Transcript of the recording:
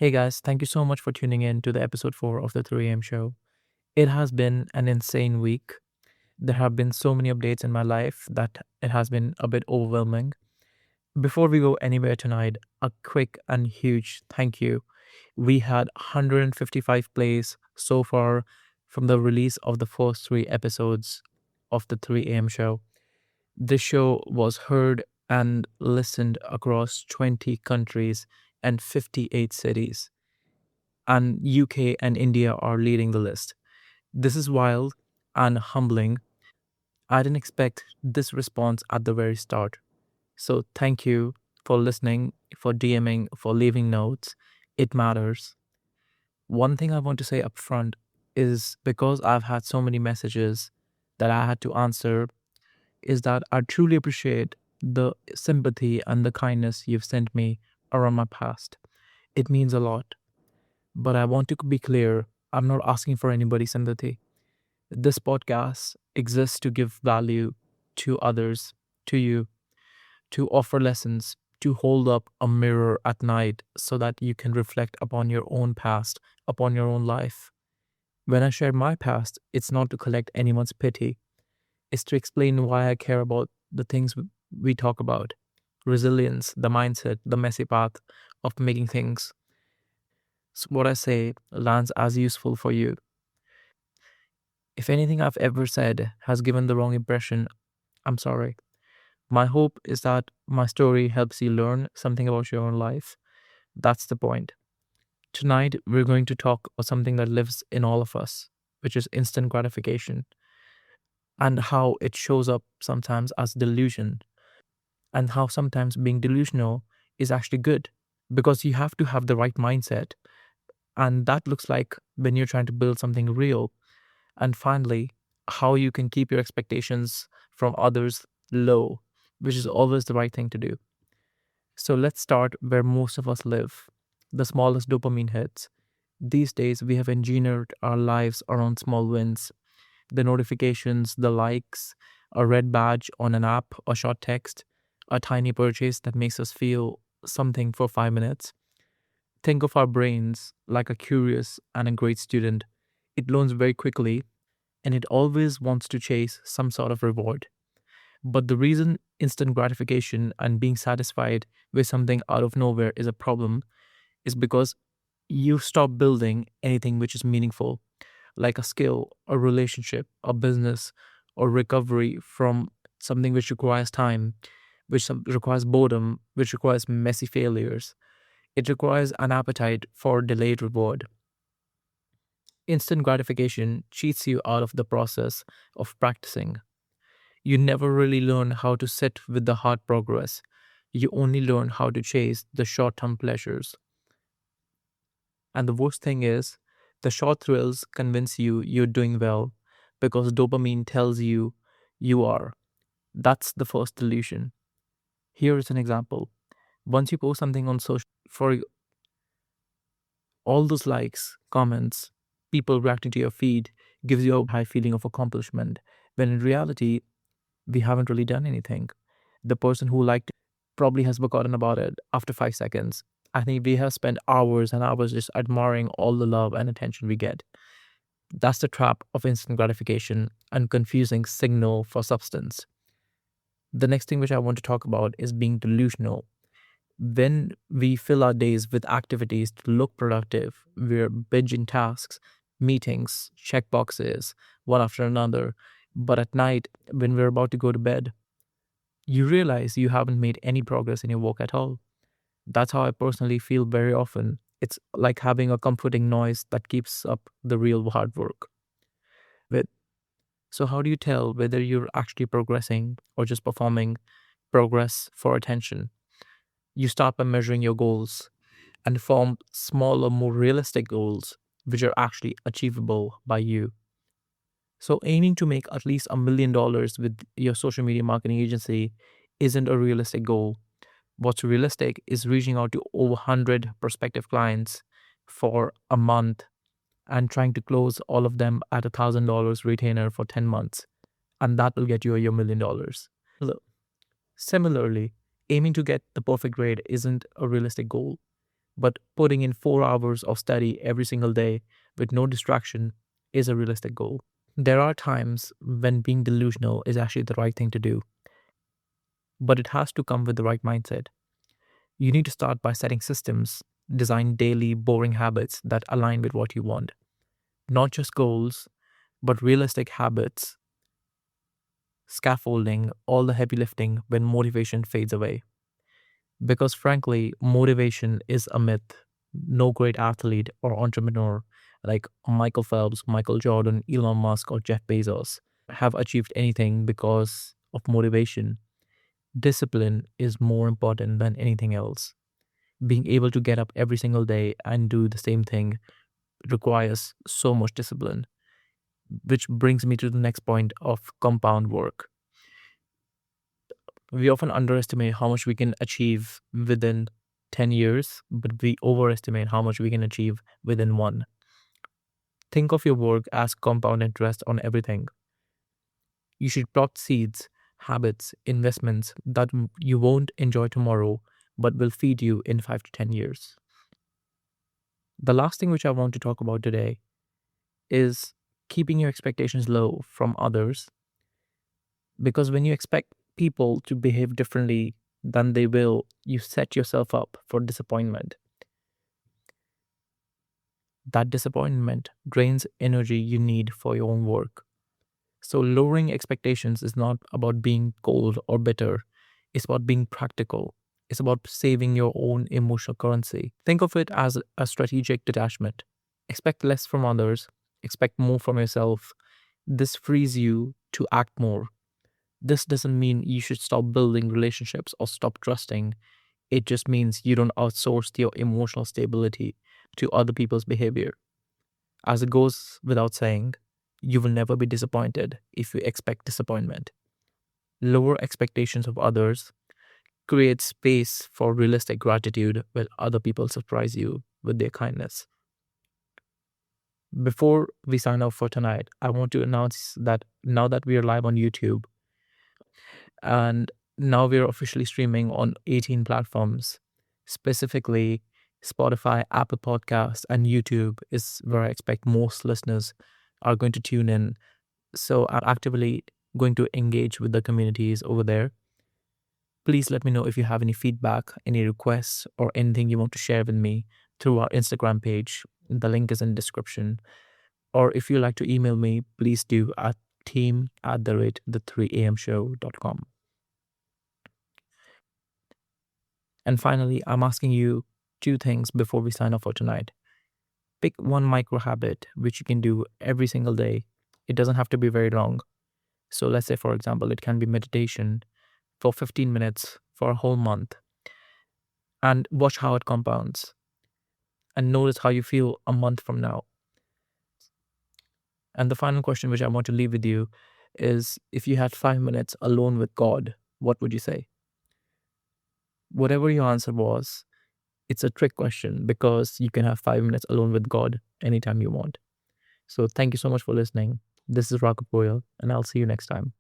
Hey guys, thank you so much for tuning in to the episode 4 of the 3 a.m. show. It has been an insane week. There have been so many updates in my life that it has been a bit overwhelming. Before we go anywhere tonight, a quick and huge thank you. We had 155 plays so far from the release of the first 3 episodes of the 3 a.m. show. This show was heard and listened across 20 countries and 58 cities, and UK and India are leading the list. This is wild and humbling. I didn't expect this response at the very start. So thank you for listening, for DMing, for leaving notes. It matters. One thing I want to say up front is because I've had so many messages that I had to answer, is that I truly appreciate the sympathy and the kindness you've sent me around my past. It means a lot. But I want to be clear, I'm not asking for anybody's sympathy. This podcast exists to give value to others, to you, to offer lessons, to hold up a mirror at night so that you can reflect upon your own past, upon your own life. When I share my past, it's not to collect anyone's pity, it's to explain why I care about the things we talk about: resilience, the mindset, the messy path of making things. So what I say lands as useful for you. If anything I've ever said has given the wrong impression, I'm sorry. My hope is that my story helps you learn something about your own life. That's the point. Tonight, we're going to talk about something that lives in all of us, which is instant gratification, and how it shows up sometimes as delusion, and how sometimes being delusional is actually good because you have to have the right mindset. And that looks like when you're trying to build something real. And finally, how you can keep your expectations from others low, which is always the right thing to do. So let's start where most of us live, the smallest dopamine hits. These days, we have engineered our lives around small wins: the notifications, the likes, a red badge on an app, a short text, a tiny purchase that makes us feel something for 5 minutes. Think of our brains like a curious and a great student. It learns very quickly and it always wants to chase some sort of reward. But the reason instant gratification and being satisfied with something out of nowhere is a problem is because you stop building anything which is meaningful, like a skill, a relationship, a business, or recovery from something which requires time, which requires boredom, which requires messy failures. It requires an appetite for delayed reward. Instant gratification cheats you out of the process of practicing. You never really learn how to sit with the hard progress. You only learn how to chase the short term pleasures. And the worst thing is, the short thrills convince you you're doing well because dopamine tells you you are. That's the first delusion. Here is an example. Once you post something on social, for all those likes, comments, people reacting to your feed gives you a high feeling of accomplishment, when in reality, we haven't really done anything. The person who liked it probably has forgotten about it after 5 seconds. I think we have spent hours and hours just admiring all the love and attention we get. That's the trap of instant gratification and confusing signal for substance. The next thing which I want to talk about is being delusional. When we fill our days with activities to look productive, we're binging tasks, meetings, check boxes, one after another. But at night, when we're about to go to bed, you realize you haven't made any progress in your work at all. That's how I personally feel very often. It's like having a comforting noise that keeps up the real hard work. With So how do you tell whether you're actually progressing or just performing progress for attention? You start by measuring your goals and form smaller, more realistic goals which are actually achievable by you. So aiming to make at least $1 million with your social media marketing agency isn't a realistic goal. What's realistic is reaching out to over 100 prospective clients for a month and trying to close all of them at $1,000 retainer for 10 months. And that will get you your $1 million. Look, similarly, aiming to get the perfect grade isn't a realistic goal. But putting in 4 hours of study every single day with no distraction is a realistic goal. There are times when being delusional is actually the right thing to do, but it has to come with the right mindset. You need to start by setting systems, design daily, boring habits that align with what you want. Not just goals, but realistic habits, scaffolding, all the heavy lifting when motivation fades away. Because frankly, motivation is a myth. No great athlete or entrepreneur like Michael Phelps, Michael Jordan, Elon Musk, or Jeff Bezos have achieved anything because of motivation. Discipline is more important than anything else. Being able to get up every single day and do the same thing requires so much discipline, which brings me to the next point of compound work. We often underestimate how much we can achieve within 10 years, but we overestimate how much we can achieve within one. Think of your work as compound interest on everything. You should plot seeds, habits, investments that you won't enjoy tomorrow, but will feed you in 5 to 10 years. The last thing which I want to talk about today is keeping your expectations low from others, because when you expect people to behave differently than they will, you set yourself up for disappointment. That disappointment drains energy you need for your own work. So, lowering expectations is not about being cold or bitter, it's about being practical. It's about saving your own emotional currency. Think of it as a strategic detachment. Expect less from others, expect more from yourself. This frees you to act more. This doesn't mean you should stop building relationships or stop trusting. It just means you don't outsource your emotional stability to other people's behavior. As it goes without saying, you will never be disappointed if you expect disappointment. Lower expectations of others create space for realistic gratitude when other people surprise you with their kindness. Before we sign off for tonight, I want to announce that now that we are live on YouTube, and now we're officially streaming on 18 platforms, specifically Spotify, Apple Podcasts, and YouTube is where I expect most listeners are going to tune in. So I'm actively going to engage with the communities over there. Please let me know if you have any feedback, any requests, or anything you want to share with me through our Instagram page. The link is in description. Or if you like to email me, please do at team@the3amshow.com. And finally, I'm asking you two things before we sign off for tonight. Pick one micro habit which you can do every single day. It doesn't have to be very long. So let's say, for example, it can be meditation for 15 minutes for a whole month, and watch how it compounds and notice how you feel a month from now. And the final question which I want to leave with you is, if you had 5 minutes alone with God, what would you say? Whatever your answer was, it's a trick question because you can have 5 minutes alone with God anytime you want. So thank you so much for listening. This is Raghav, and I'll see you next time.